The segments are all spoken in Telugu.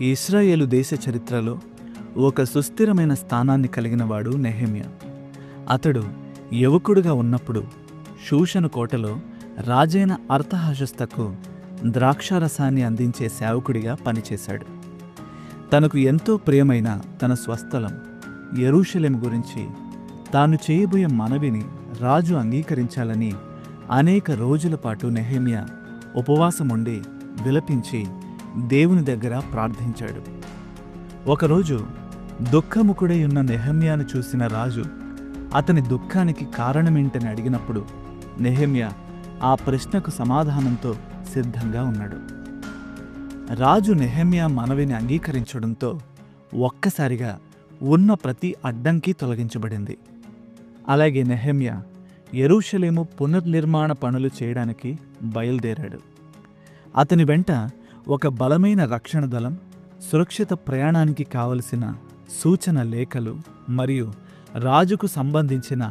ఇశ్రాయేలు దేశ చరిత్రలో ఒక సుస్థిరమైన స్థానాన్ని కలిగినవాడు నెహెమ్యా. అతడు యువకుడుగా ఉన్నప్పుడు షూషను కోటలో రాజైన అర్తహషస్తకు ద్రాక్షారసాన్ని అందించే సేవకుడిగా పనిచేశాడు. తనకు ఎంతో ప్రియమైన తన స్వస్థలం యెరూషలేము గురించి తాను చేయబోయే మనవిని రాజు అంగీకరించాలని అనేక రోజుల పాటు నెహెమ్యా ఉపవాసముండి విలపించి దేవుని దగ్గర ప్రార్థించాడు. ఒకరోజు దుఃఖముఖుడై ఉన్న నెహెమ్యాను చూసిన రాజు అతని దుఃఖానికి కారణమేంటని అడిగినప్పుడు నెహెమ్యా ఆ ప్రశ్నకు సమాధానంతో సిద్ధంగా ఉన్నాడు. రాజు నెహెమ్యా మనవిని అంగీకరించడంతో ఒక్కసారిగా ఉన్న ప్రతి అడ్డంకి తొలగించబడింది. అలాగే నెహెమ్యా యెరూషలేము పునర్నిర్మాణ పనులు చేయడానికి బయలుదేరాడు. అతని వెంట ఒక బలమైన రక్షణ దళం, సురక్షిత ప్రయాణానికి కావలసిన సూచన లేఖలు మరియు రాజుకు సంబంధించిన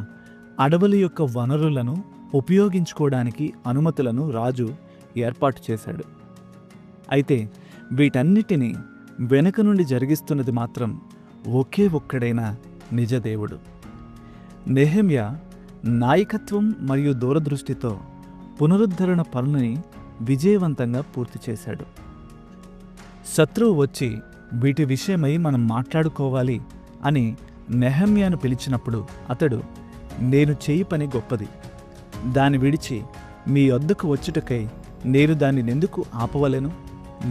అడవుల యొక్క వనరులను ఉపయోగించుకోవడానికి అనుమతులను రాజు ఏర్పాటు చేశాడు. అయితే వీటన్నిటినీ వెనుక నుండి జరిగిస్తున్నది మాత్రం ఒకే ఒక్కడైన నిజదేవుడు. నెహెమ్యా నాయకత్వం మరియు దూరదృష్టితో పునరుద్ధరణ పనులని విజయవంతంగా పూర్తి చేశాడు. శత్రువు వచ్చి వీటి విషయమై మనం మాట్లాడుకోవాలి అని నెహెమ్యాను పిలిచినప్పుడు అతడు, నేను చేయి పని గొప్పది, దాన్ని విడిచి మీ వద్దకు వచ్చుటకై నేను దాన్ని ఎందుకు ఆపవలెను,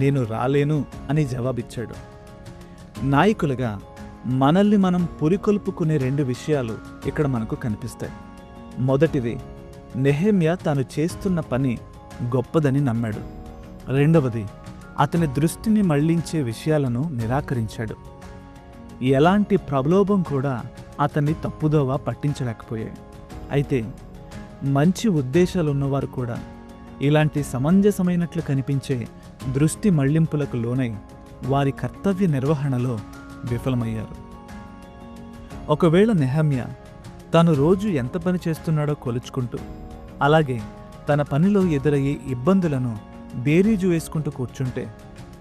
నేను రాలేను అని జవాబిచ్చాడు. నాయకులుగా మనల్ని మనం పురికొల్పుకునే రెండు విషయాలు ఇక్కడ మనకు కనిపిస్తాయి. మొదటిది, నెహెమ్యా తాను చేస్తున్న పని గొప్పదని నమ్మాడు. రెండవది, అతని దృష్టిని మళ్లించే విషయాలను నిరాకరించాడు. ఎలాంటి ప్రలోభం కూడా అతన్ని తప్పుదోవ పట్టించలేకపోయాయి. అయితే మంచి ఉద్దేశాలున్నవారు కూడా ఇలాంటి సమంజసమైనట్లు కనిపించే దృష్టి మళ్లింపులకు లోనై వారి కర్తవ్య నిర్వహణలో విఫలమయ్యారు. ఒకవేళ నెహెమ్యా తాను రోజు ఎంత పని చేస్తున్నాడో కొలుచుకుంటూ, అలాగే తన పనిలో ఎదురయ్యే ఇబ్బందులను బేరీజు వేసుకుంటూ కూర్చుంటే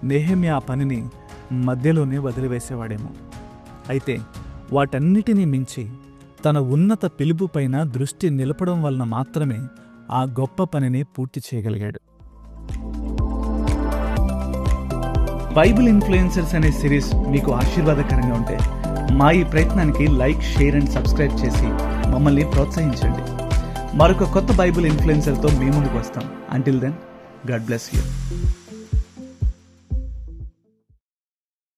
నెహెమ్యా ఆ పనిని మధ్యలోనే వదిలివేసేవాడేమో. అయితే వాటన్నిటినీ మించి తన ఉన్నత పిలుపుపైన దృష్టి నిలపడం వలన మాత్రమే ఆ గొప్ప పనిని పూర్తి చేయగలిగాడు. బైబిల్ ఇన్ఫ్లుయెన్సర్స్ అనే సిరీస్ మీకు ఆశీర్వాదకరంగా ఉంటే మా ఈ ప్రయత్నానికి లైక్, షేర్ అండ్ సబ్స్క్రైబ్ చేసి మమ్మల్ని ప్రోత్సహించండి. మరొక కొత్త బైబిల్ ఇన్ఫ్లుయెన్సర్తో మీ ముందుకు వస్తాం. Until then, God bless you.